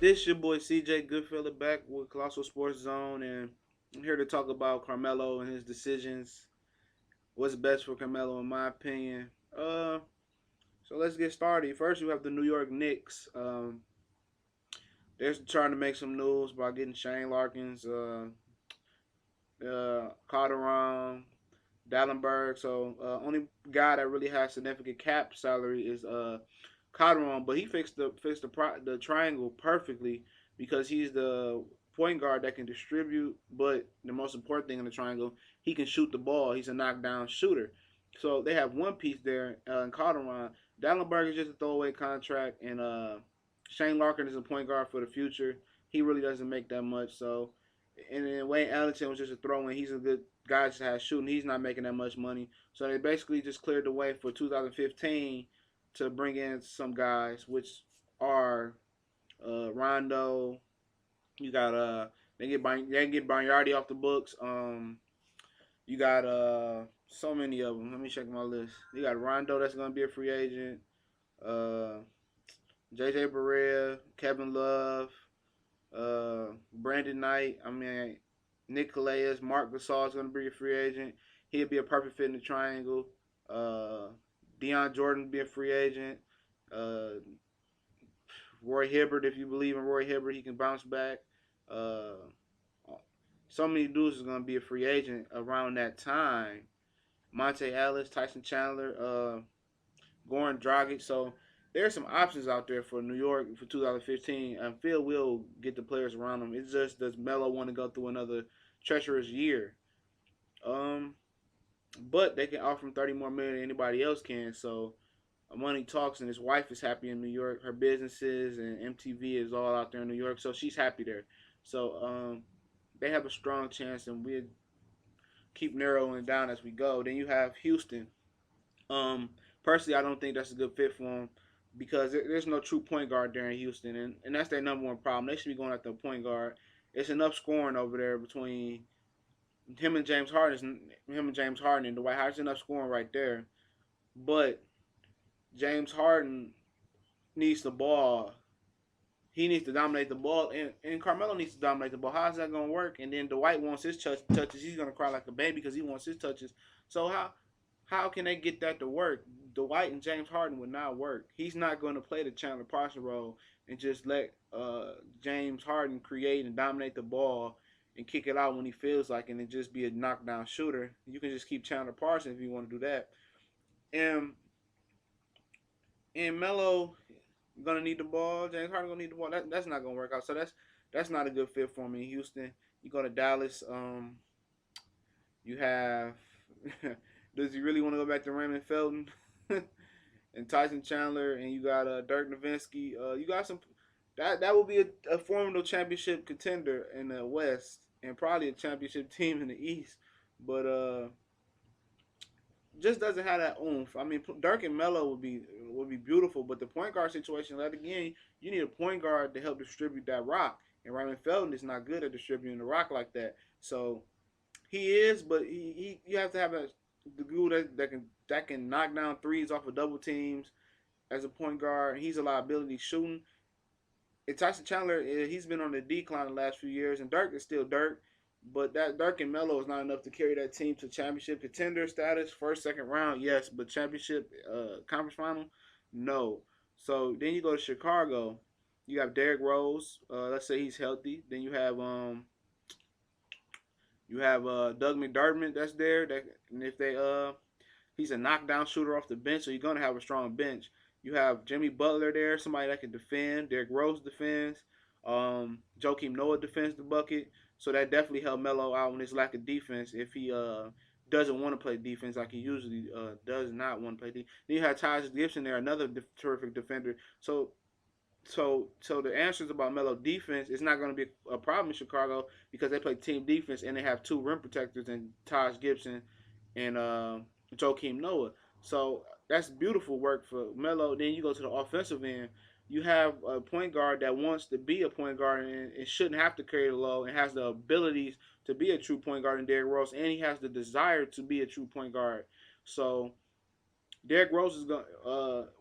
This your boy CJ Goodfellow back with Colossal Sports Zone, and I'm here to talk about Carmelo and his decisions. What's best for Carmelo, in my opinion. So let's get started. First, you have the New York Knicks. They're trying to make some news by getting Shane Larkins, Calderon, Dallenberg. So only guy that really has significant cap salary is Calderon, but he fixed the triangle perfectly because he's the point guard that can distribute, but the most important thing in the triangle, he can shoot the ball. He's a knockdown shooter. So they have one piece there in Calderon. Dallenberg is just a throwaway contract, and Shane Larkin is a point guard for the future. He really doesn't make that much. So, and then Wayne Ellington was just a throw in. He's a good guy just has shooting. He's not making that much money. So they basically just cleared the way for 2015 to bring in some guys, which are Rondo. You got they get Barnyardi off the books. You got so many of them. Let me check my list. You got Rondo that's gonna be a free agent. Uh, JJ Barea, Kevin Love, Brandon Knight. I mean, Nick Calais, Mark Gasol is gonna be a free agent. He'd be a perfect fit in the triangle. Uh, Deion Jordan be a free agent. Uh, Roy Hibbert, if you believe in Roy Hibbert, he can bounce back. Uh, so many dudes is gonna be a free agent around that time. Monte Ellis, Tyson Chandler, Goran Dragic. So there's some options out there for New York for 2015, and Phil will get the players around them. It's just does Melo want to go through another treacherous year? Um, but they can offer him 30 more million than anybody else can. So money talks, and his wife is happy in New York. Her businesses and MTV is all out there in New York, so she's happy there. So they have a strong chance, and we keep narrowing it down as we go. Then you have Houston. Um, Personally, I don't think that's a good fit for him because there's no true point guard there in Houston, and that's their number one problem. They should be going after a point guard. It's enough scoring over there between him and James Harden. Him and James Harden and Dwight Howard's enough scoring right there, but James Harden needs the ball. He needs to dominate the ball, and Carmelo needs to dominate the ball. How's that going to work? And then Dwight wants his touches. He's going to cry like a baby because he wants his touches. So how can they get that to work? Dwight and James Harden would not work. He's not going to play the Chandler Parsons role and just let James Harden create and dominate the ball and kick it out when he feels like it and just be a knockdown shooter. You can just keep Chandler Parsons if you want to do that. And Melo gonna need the ball. James Harden gonna need the ball. That's not gonna work out. So that's not a good fit for me in Houston. You go to Dallas. You have. Does he really want to go back to Raymond Felton and Tyson Chandler? And you got Dirk Nowitzki. You got some. That would be a formidable championship contender in the West and probably a championship team in the East. But just doesn't have that oomph. I mean, Dirk and Melo would be beautiful, but the point guard situation, that again, you need a point guard to help distribute that rock. And Raymond Felton is not good at distributing the rock like that. So he is, but you have to have the dude that can knock down threes off of double teams as a point guard. He's a liability shooting. And Tyson Chandler, he's been on the decline the last few years, and Dirk is still Dirk. But that Dirk and Melo is not enough to carry that team to championship contender status. First, second round, yes, but championship conference final, no. So then you go to Chicago. You have Derrick Rose. Let's say he's healthy. Then you have Doug McDermott that's there. That and if they he's a knockdown shooter off the bench, so you're gonna have a strong bench. You have Jimmy Butler there, somebody that can defend. Derrick Rose defends. Joakim Noah defends the bucket. So that definitely helped Melo out on his lack of defense if he doesn't want to play defense like he usually does not want to play defense. Then you have Taj Gibson there, another terrific defender. So the answers about Melo defense is not going to be a problem in Chicago because they play team defense and they have two rim protectors in Taj Gibson and Joakim Noah. So that's beautiful work for Melo. Then you go to the offensive end. You have a point guard that wants to be a point guard and shouldn't have to carry the load and has the abilities to be a true point guard in Derrick Rose, and he has the desire to be a true point guard. So Derrick Rose is going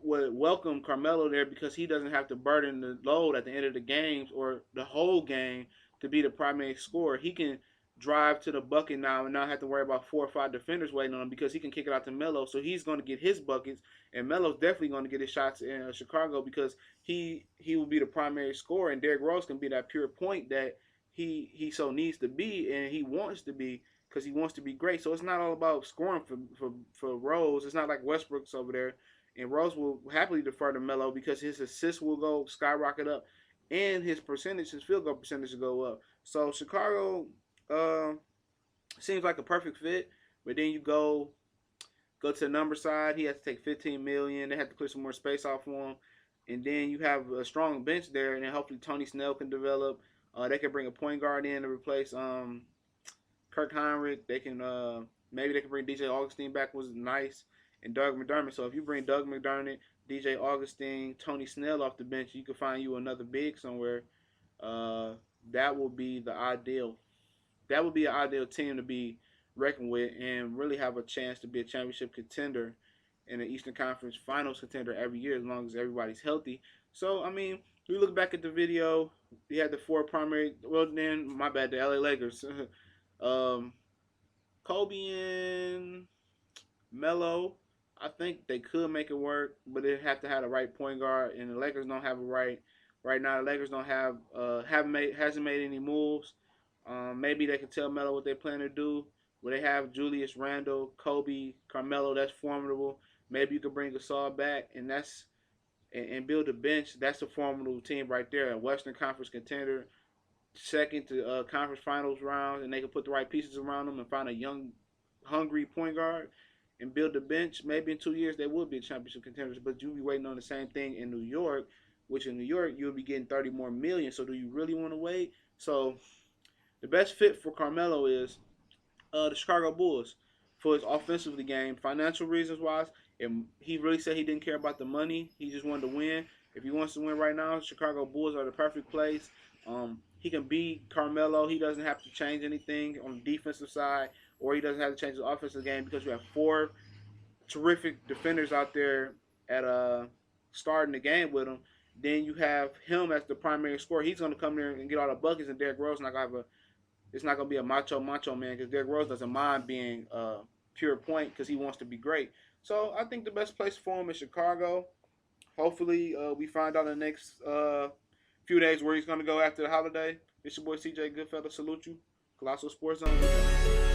would welcome Carmelo there because he doesn't have to burden the load at the end of the games or the whole game to be the primary scorer. He can drive to the bucket now and not have to worry about 4 or 5 defenders waiting on him because he can kick it out to Melo. So he's going to get his buckets, and Melo's definitely going to get his shots in Chicago because he will be the primary scorer, and Derrick Rose can be that pure point that he so needs to be and he wants to be because he wants to be great. So it's not all about scoring for Rose. It's not like Westbrook's over there, and Rose will happily defer to Melo because his assists will go skyrocket up, and his field goal percentage will go up. So Chicago uh, seems like a perfect fit. But then you go to the number side. He has to take 15 million. They have to clear some more space off for him, and then you have a strong bench there, and then hopefully Tony Snell can develop. They can bring a point guard in to replace Kirk Heinrich. They can maybe they can bring DJ Augustine back, was nice, and Doug McDermott. So if you bring Doug McDermott, DJ Augustine, Tony Snell off the bench, you can find you another big somewhere. Uh, that will be the ideal. That would be an ideal team to be reckoned with and really have a chance to be a championship contender in the Eastern Conference Finals contender every year as long as everybody's healthy. So I mean, we look back at the video. We had the 4 primary. Well, then my bad, the LA Lakers. um, Kobe and Melo, I think they could make it work, but they have to have the right point guard, and the Lakers don't have a right now. The Lakers don't have hasn't made any moves. Maybe they can tell Melo what they plan to do. Where they have Julius Randle, Kobe, Carmelo, that's formidable. Maybe you could bring Gasol back, and build a bench. That's a formidable team right there. A Western Conference contender, second to conference finals round, and they can put the right pieces around them and find a young, hungry point guard and build a bench. Maybe in 2 years they will be championship contenders, but you'll be waiting on the same thing in New York, which in New York you'll be getting 30 more million. So do you really want to wait? So the best fit for Carmelo is the Chicago Bulls for his offensively game, financial reasons wise. And he really said he didn't care about the money. He just wanted to win. If he wants to win right now, Chicago Bulls are the perfect place. He can beat Carmelo. He doesn't have to change anything on the defensive side, or he doesn't have to change his offensive game because we have 4 terrific defenders out there at starting the game with him. Then you have him as the primary scorer. He's going to come there and get all the buckets, and Derrick Rose not going to have a. It's not going to be a macho man because Derrick Rose doesn't mind being pure point because he wants to be great. So I think the best place for him is Chicago. Hopefully we find out in the next few days where he's going to go after the holiday. It's your boy CJ Goodfellas. Salute you. Colossal Sports Zone.